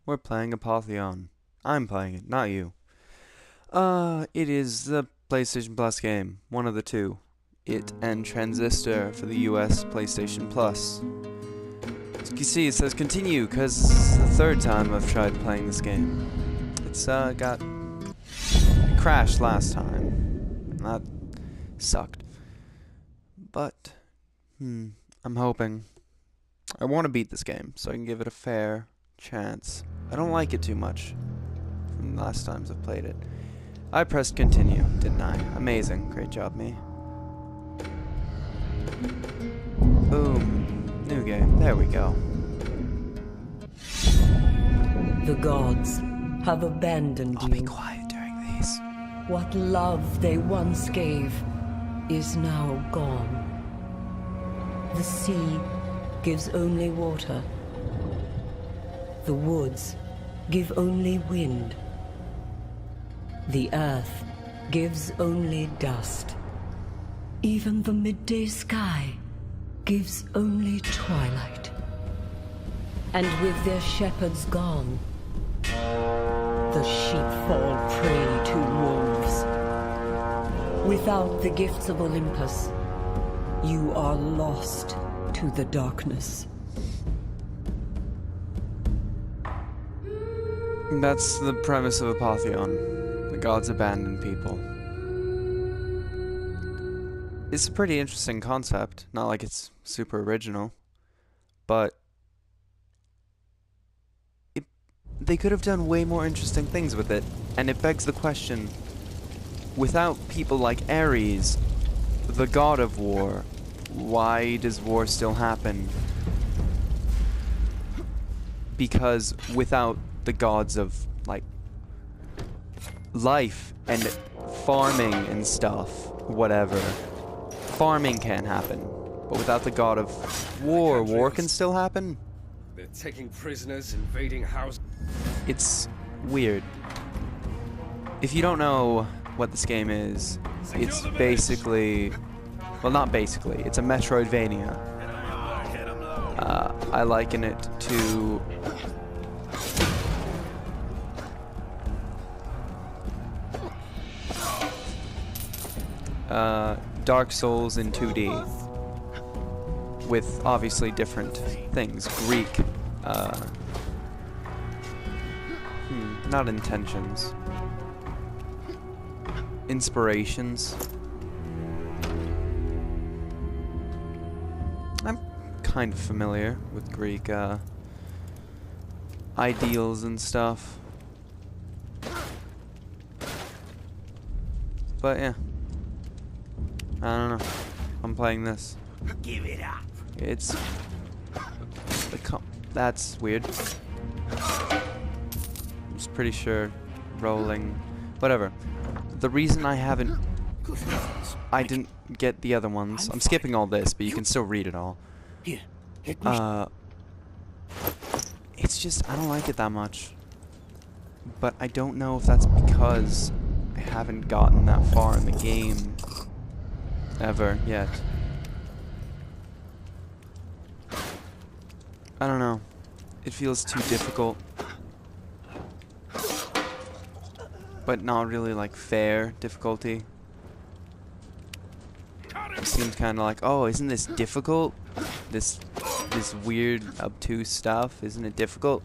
we're playing Apotheon. I'm playing it, not you. It is the PlayStation Plus game, one of the two. It and Transistor for the US PlayStation Plus. As you can see, it says continue, because it's the third time I've tried playing this game. It crashed last time. That sucked. But, I'm hoping. I want to beat this game, so I can give it a fair chance. I don't like it too much from the last times I've played it. I pressed continue, didn't I? Amazing. Great job, me. Boom. New game. There we go. The gods have abandoned I'll you. be quiet during these. What love they once gave is now gone. The sea gives only water. The woods give only wind. The earth gives only dust. Even the midday sky gives only twilight. And with their shepherds gone, the sheep fall prey to wolves. Without the gifts of Olympus, you are lost to the darkness. That's the premise of Apotheon. The gods abandon people. It's a pretty interesting concept. Not like it's super original, but they could have done way more interesting things with it. And it begs the question, without people like Ares, the god of war, why does war still happen? Because without the gods of, like, life and farming and stuff, whatever, farming can't happen. But without the god of war, war can still happen? They're taking prisoners, invading houses. It's weird. If you don't know what this game is, it's basically... Well, not basically. It's a Metroidvania. I liken it to... Dark Souls in 2D. With obviously different things. Greek. Not intentions. Inspirations. I'm kind of familiar with Greek ideals and stuff. But yeah. I don't know. I'm playing this. Give it up. It's... That's weird. I'm just pretty sure rolling... Whatever. The reason I haven't... I didn't get the other ones. I'm skipping all this, but you can still read it all. It's just, I don't like it that much. But I don't know if that's because I haven't gotten that far in the game ever yet. I don't know. It feels too difficult. But not really like fair difficulty. It seems kind of like, oh, isn't this difficult? This weird, obtuse stuff, isn't it difficult?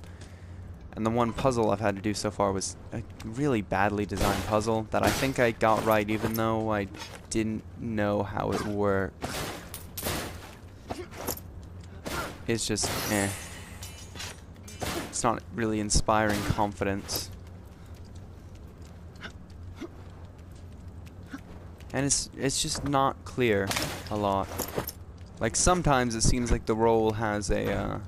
And the one puzzle I've had to do so far was a really badly designed puzzle that I think I got right even though I didn't know how it worked. It's just, eh. It's not really inspiring confidence. And it's just not clear a lot. Like sometimes it seems like the role has a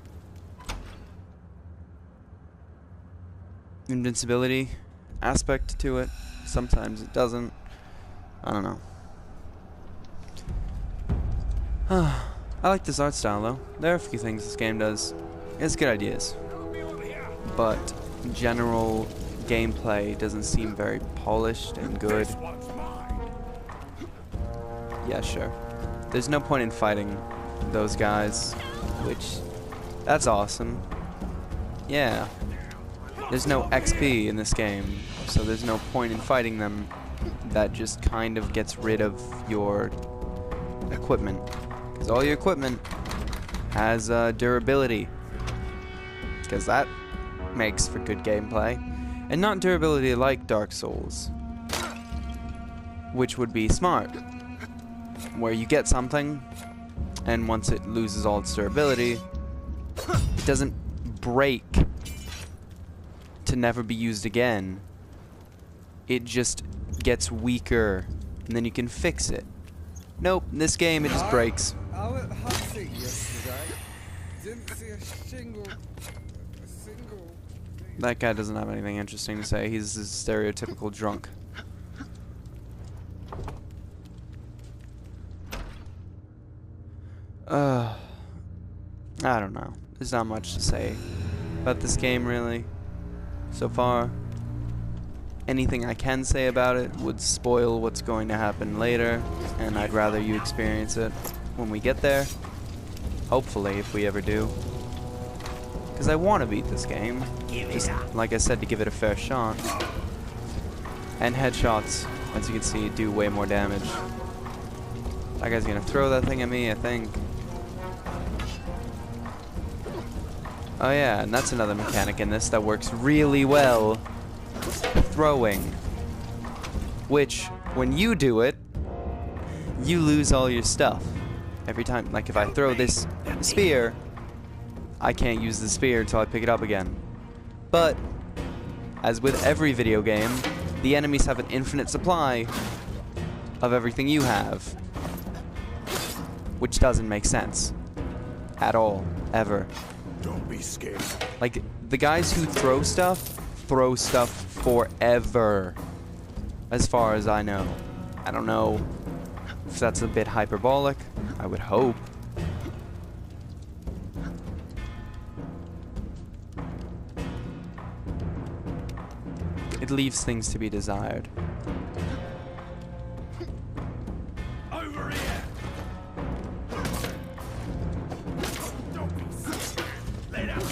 invincibility aspect to it. Sometimes it doesn't. I don't know. I like this art style though. There are a few things this game does. It has good ideas. But general gameplay doesn't seem very polished and good. Yeah, sure. There's no point in fighting those guys, which, that's awesome. Yeah. There's no XP in this game, so there's no point in fighting them. That just kind of gets rid of your equipment. Because all your equipment has durability. Because that makes for good gameplay. And not durability like Dark Souls, which would be smart. Where you get something, and once it loses all its durability, it doesn't break to never be used again. It just gets weaker, and then you can fix it. Nope, in this game it just breaks. I went hunting yesterday. Didn't see a single. That guy doesn't have anything interesting to say. He's a stereotypical drunk. I don't know. There's not much to say about this game, really, so far. Anything I can say about it would spoil what's going to happen later, and I'd rather you experience it when we get there. Hopefully, if we ever do. Because I want to beat this game. Just, like I said, to give it a fair shot. And headshots, as you can see, do way more damage. That guy's gonna throw that thing at me, I think. Oh yeah, and that's another mechanic in this that works really well. Throwing. Which, when you do it, you lose all your stuff. Every time, like if I throw this spear, I can't use the spear until I pick it up again. But, as with every video game, the enemies have an infinite supply of everything you have. Which doesn't make sense. At all. Ever. Don't be scared. Like, the guys who throw stuff forever. As far as I know. I don't know if that's a bit hyperbolic. I would hope. It leaves things to be desired. Over here. Don't be scared. Lay down.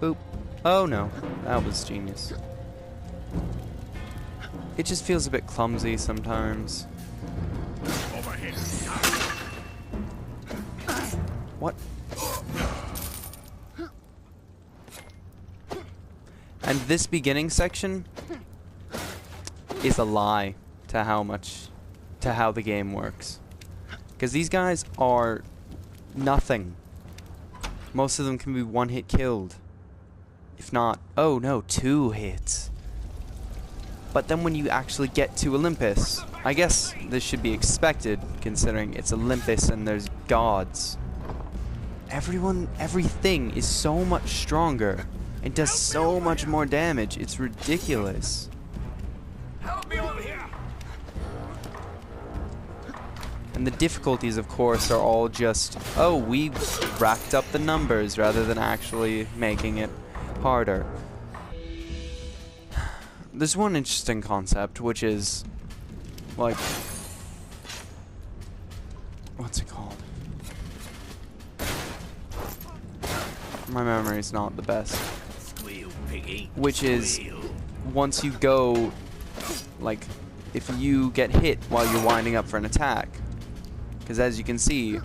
Boop. Oh no, that was genius. It just feels a bit clumsy sometimes. Over here. What? And this beginning section is a lie to how the game works. Because these guys are nothing. Most of them can be one hit killed. If not, oh no, 2 hits. But then when you actually get to Olympus, I guess this should be expected considering it's Olympus and there's gods. Everything is so much stronger and does so much more damage. It's ridiculous. Help me over here. And the difficulties, of course, are all just, oh, we racked up the numbers rather than actually making it harder. There's one interesting concept, which is, like, what's it called? My memory's not the best. Squeal, piggy. Which is, Squeal. once you go, like, if you get hit while you're winding up for an attack, because as you can see,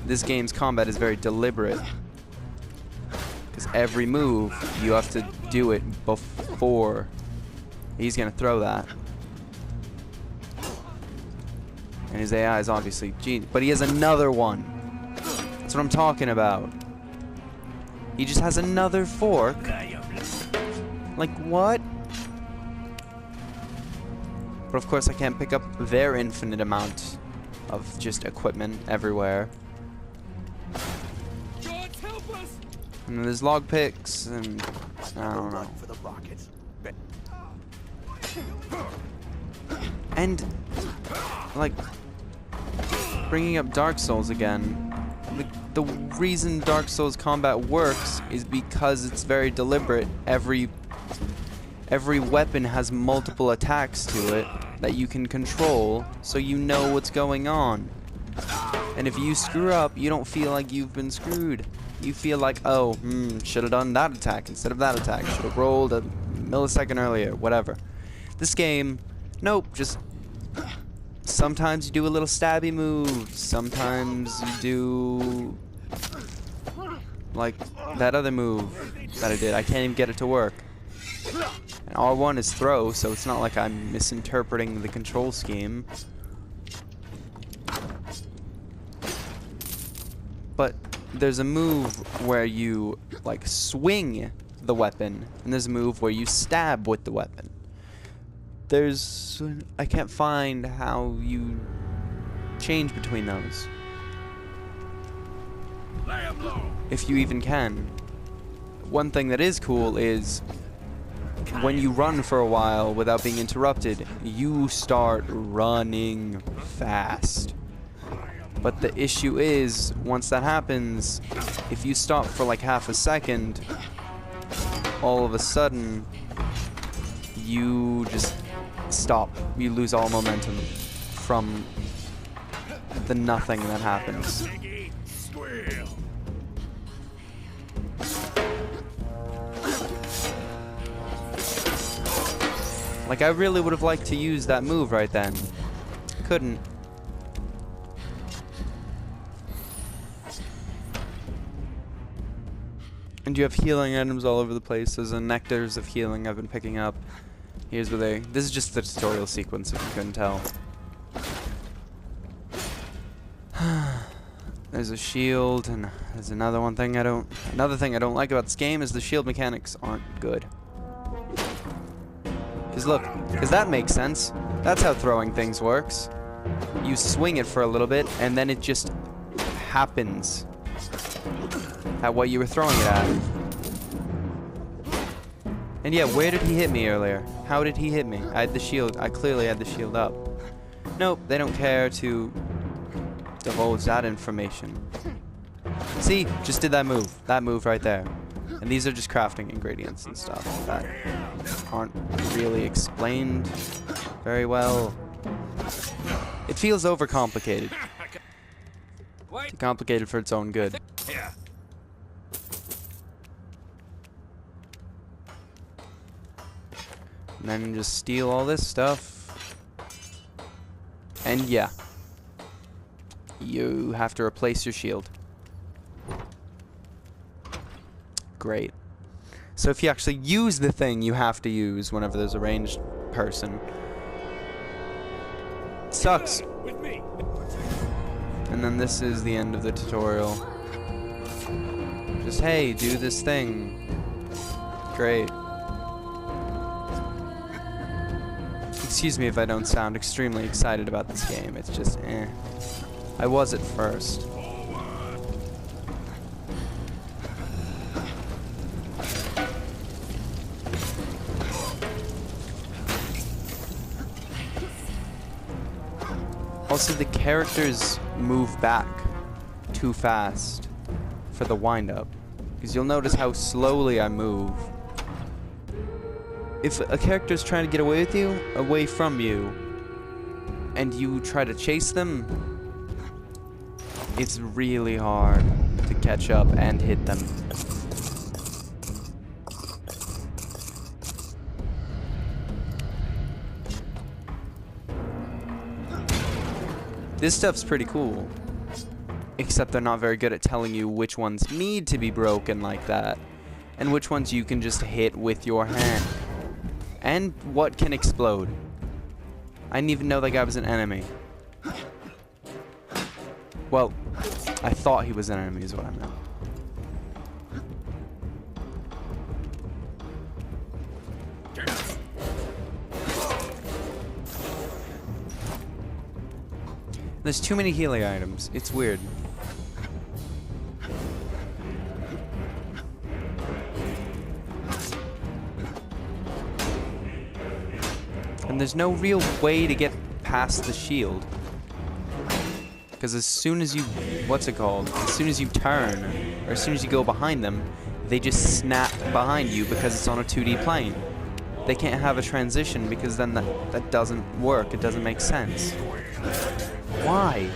this game's combat is very deliberate. Because every move, you have to do it before. He's gonna throw that. And his AI is obviously genius. But he has another one. That's what I'm talking about. He just has another fork. Like, what? But of course I can't pick up their infinite amount of just equipment everywhere. George, help us! And there's log picks and I don't know. For the rockets. And like bringing up Dark Souls again. The reason Dark Souls combat works is because it's very deliberate. Every weapon has multiple attacks to it. that you can control so you know what's going on. And if you screw up, you don't feel like you've been screwed. You feel like, oh, should have done that attack instead of that attack. Should have rolled a millisecond earlier, whatever. This game, nope, just sometimes you do a little stabby move. Sometimes you do like that other move that I did. I can't even get it to work. And R1 is throw, so it's not like I'm misinterpreting the control scheme. But there's a move where you like swing the weapon, and there's a move where you stab with the weapon. I can't find how you change between those. If you even can. One thing that is cool is when you run for a while without being interrupted, you start running fast. But the issue is, once that happens, if you stop for like half a second, all of a sudden, you just stop. You lose all momentum from the nothing that happens. Like, I really would have liked to use that move right then. Couldn't. And you have healing items all over the place. There's a nectars of healing I've been picking up. Here's where they... This is just the tutorial sequence, if you couldn't tell. There's a shield, and there's another thing I don't like about this game is the shield mechanics aren't good. Because that makes sense. That's how throwing things works. You swing it for a little bit, and then it just happens at what you were throwing it at. And yeah, where did he hit me earlier? How did he hit me? I had the shield. I clearly had the shield up. Nope, they don't care to divulge that information. See, just did that move. That move right there. And these are just crafting ingredients and stuff that aren't really explained very well. It feels overcomplicated. Too complicated for its own good. And then just steal all this stuff. And yeah. You have to replace your shield. Great. So if you actually use the thing you have to use whenever there's a ranged person. Sucks. And then this is the end of the tutorial. Just, hey, do this thing. Great. Excuse me if I don't sound extremely excited about this game. It's just, eh. I was at first. Also, the characters move back too fast for the wind-up. Because you'll notice how slowly I move. If a character's trying to get away from you, and you try to chase them, it's really hard to catch up and hit them. This stuff's pretty cool. Except they're not very good at telling you which ones need to be broken like that, and which ones you can just hit with your hand. And what can explode. I didn't even know that guy was an enemy. Well, I thought he was an enemy is what I meant. There's too many healing items. It's weird. And there's no real way to get past the shield. Because as soon as you, as soon as you turn, or as soon as you go behind them, they just snap behind you because it's on a 2D plane. they can't have a transition because then that doesn't work. It doesn't make sense. Why?